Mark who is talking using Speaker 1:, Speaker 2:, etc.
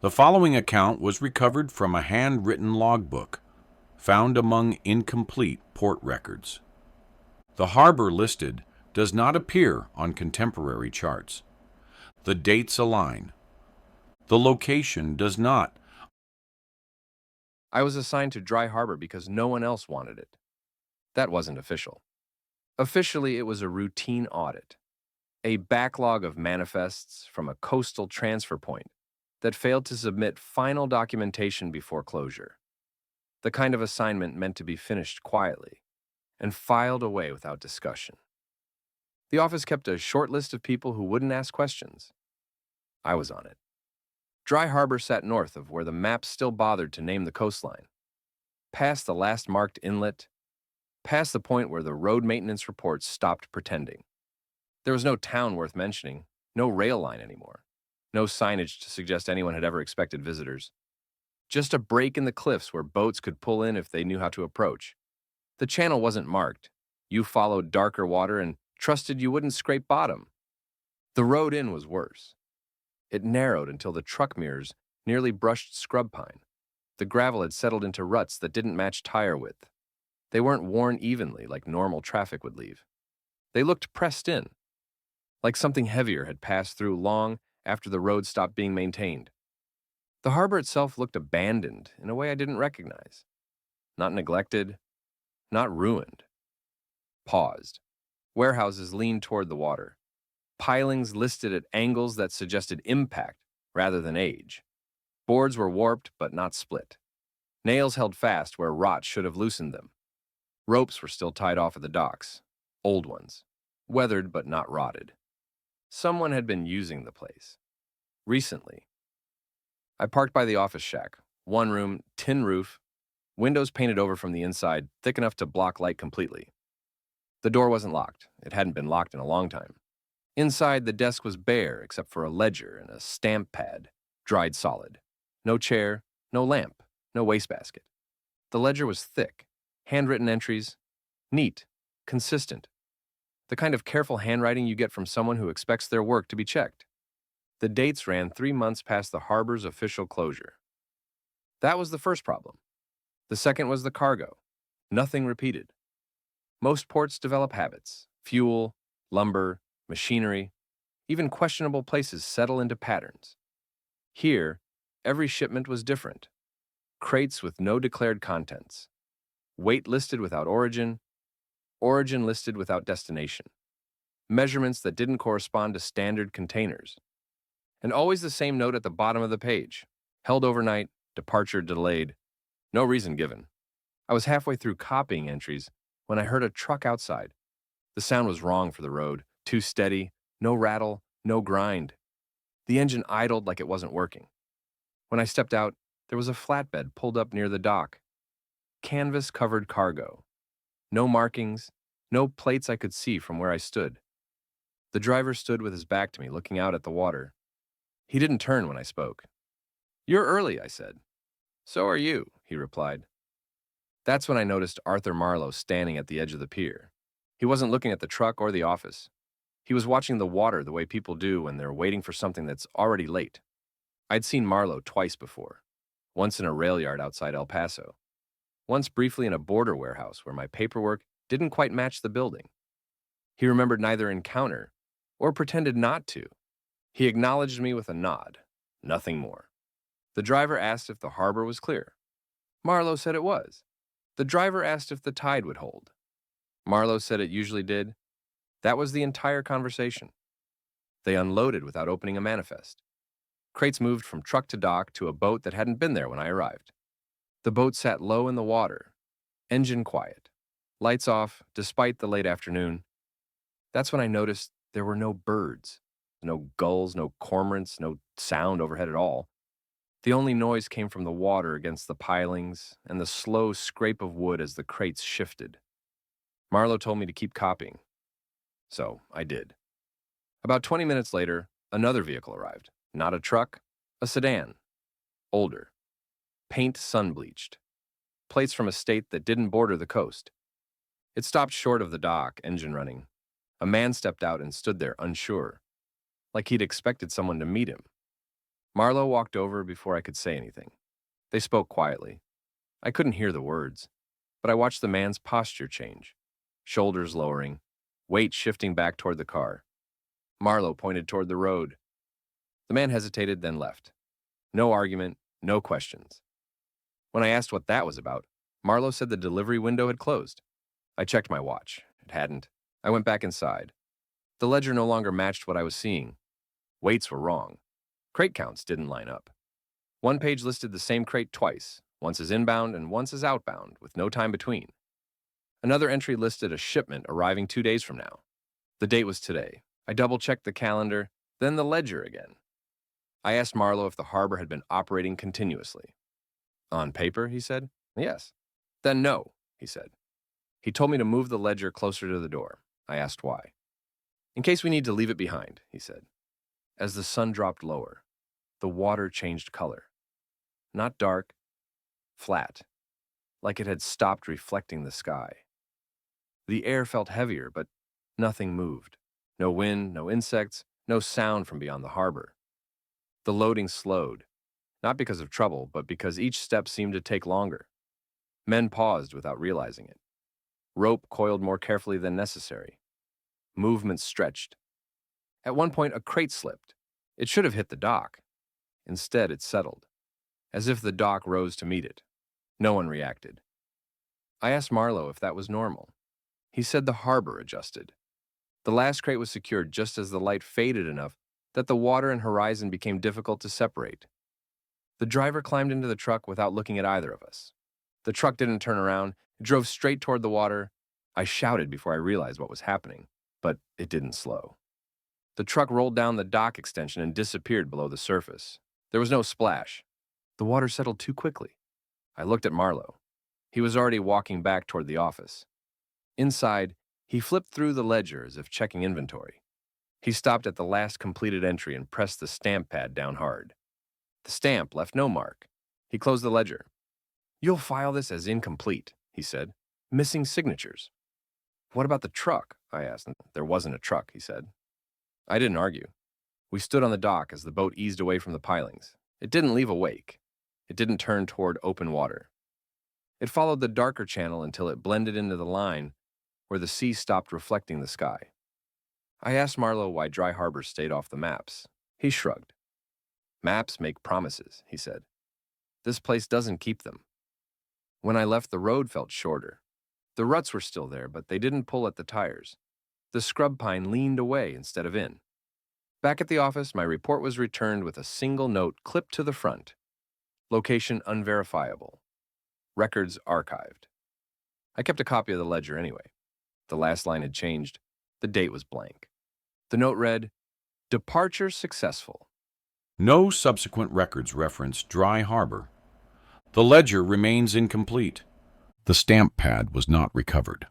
Speaker 1: The following account was recovered from a handwritten logbook found among incomplete port records. The harbor listed does not appear on contemporary charts. The dates align. The location does not.
Speaker 2: I was assigned to Dry Harbor because no one else wanted it. That wasn't official. Officially, it was a routine audit, a backlog of manifests from a coastal transfer point that failed to submit final documentation before closure. The kind of assignment meant to be finished quietly and filed away without discussion. The office kept a short list of people who wouldn't ask questions. I was on it. Dry Harbor sat north of where the map still bothered to name the coastline, past the last marked inlet, past the point where the road maintenance reports stopped pretending. There was no town worth mentioning, no rail line anymore, no signage to suggest anyone had ever expected visitors. Just a break in the cliffs where boats could pull in if they knew how to approach. The channel wasn't marked. You followed darker water and trusted you wouldn't scrape bottom. The road in was worse. It narrowed until the truck mirrors nearly brushed scrub pine. The gravel had settled into ruts that didn't match tire width. They weren't worn evenly like normal traffic would leave. They looked pressed in, like something heavier had passed through long after the road stopped being maintained. The harbor itself looked abandoned in a way I didn't recognize. Not neglected, not ruined. Paused. Warehouses leaned toward the water. Pilings listed at angles that suggested impact rather than age. Boards were warped but not split. Nails held fast where rot should have loosened them. Ropes were still tied off at the docks, old ones, weathered but not rotted. Someone had been using the place. Recently. I parked by the office shack, one room, tin roof, windows painted over from the inside, thick enough to block light completely. The door wasn't locked. It hadn't been locked in a long time. Inside, the desk was bare except for a ledger and a stamp pad, dried solid. No chair, no lamp, no wastebasket. The ledger was thick, handwritten entries, neat, consistent. The kind of careful handwriting you get from someone who expects their work to be checked. The dates ran 3 months past the harbor's official closure. That was the first problem. The second was the cargo. Nothing repeated. Most ports develop habits. Fuel, lumber, machinery, even questionable places settle into patterns. Here, every shipment was different. Crates with no declared contents. Weight listed without origin listed without destination. Measurements that didn't correspond to standard containers. And always the same note at the bottom of the page. Held overnight, departure delayed. No reason given. I was halfway through copying entries when I heard a truck outside. The sound was wrong for the road. Too steady, no rattle, no grind. The engine idled like it wasn't working. When I stepped out, there was a flatbed pulled up near the dock. Canvas-covered cargo. No markings, no plates I could see from where I stood. The driver stood with his back to me, looking out at the water. He didn't turn when I spoke. "You're early," I said. "So are you," he replied. That's when I noticed Arthur Marlowe standing at the edge of the pier. He wasn't looking at the truck or the office. He was watching the water the way people do when they're waiting for something that's already late. I'd seen Marlowe twice before. Once in a rail yard outside El Paso. Once briefly in a border warehouse where my paperwork didn't quite match the building. He remembered neither encounter or pretended not to. He acknowledged me with a nod, nothing more. The driver asked if the harbor was clear. Marlowe said it was. The driver asked if the tide would hold. Marlowe said it usually did. That was the entire conversation. They unloaded without opening a manifest. Crates moved from truck to dock to a boat that hadn't been there when I arrived. The boat sat low in the water, engine quiet, lights off despite the late afternoon. That's when I noticed there were no birds, no gulls, no cormorants, no sound overhead at all. The only noise came from the water against the pilings and the slow scrape of wood as the crates shifted. Marlowe told me to keep copying. So I did. About 20 minutes later, another vehicle arrived. Not a truck, a sedan. Older. Paint sun-bleached. Plates from a state that didn't border the coast. It stopped short of the dock, engine running. A man stepped out and stood there, unsure, like he'd expected someone to meet him. Marlowe walked over before I could say anything. They spoke quietly. I couldn't hear the words, but I watched the man's posture change. Shoulders lowering, weight shifting back toward the car. Marlowe pointed toward the road. The man hesitated, then left. No argument, no questions. When I asked what that was about, Marlowe said the delivery window had closed. I checked my watch. It hadn't. I went back inside. The ledger no longer matched what I was seeing. Weights were wrong. Crate counts didn't line up. One page listed the same crate twice, once as inbound and once as outbound, with no time between. Another entry listed a shipment arriving 2 days from now. The date was today. I double-checked the calendar, then the ledger again. I asked Marlowe if the harbor had been operating continuously. On paper, he said. Yes. Then no, he said. He told me to move the ledger closer to the door. I asked why. In case we need to leave it behind, he said. As the sun dropped lower, the water changed color. Not dark, flat, like it had stopped reflecting the sky. The air felt heavier, but nothing moved. No wind, no insects, no sound from beyond the harbor. The loading slowed, not because of trouble, but because each step seemed to take longer. Men paused without realizing it. Rope coiled more carefully than necessary. Movement stretched. At one point, a crate slipped. It should have hit the dock. Instead, it settled, as if the dock rose to meet it. No one reacted. I asked Marlowe if that was normal. He said the harbor adjusted. The last crate was secured just as the light faded enough that the water and horizon became difficult to separate. The driver climbed into the truck without looking at either of us. The truck didn't turn around. It drove straight toward the water. I shouted before I realized what was happening, but it didn't slow. The truck rolled down the dock extension and disappeared below the surface. There was no splash. The water settled too quickly. I looked at Marlowe. He was already walking back toward the office. Inside, he flipped through the ledger as if checking inventory. He stopped at the last completed entry and pressed the stamp pad down hard. The stamp left no mark. He closed the ledger. "You'll file this as incomplete," he said. "Missing signatures." "What about the truck?" I asked. "There wasn't a truck," he said. I didn't argue. We stood on the dock as the boat eased away from the pilings. It didn't leave a wake. It didn't turn toward open water. It followed the darker channel until it blended into the line where the sea stopped reflecting the sky. I asked Marlowe why Dry Harbor stayed off the maps. He shrugged. "Maps make promises," he said. "This place doesn't keep them." When I left, the road felt shorter. The ruts were still there, but they didn't pull at the tires. The scrub pine leaned away instead of in. Back at the office, my report was returned with a single note clipped to the front. Location unverifiable. Records archived. I kept a copy of the ledger anyway. The last line had changed. The date was blank. The note read, "Departure successful."
Speaker 1: No subsequent records reference Dry Harbor. The ledger remains incomplete. The stamp pad was not recovered.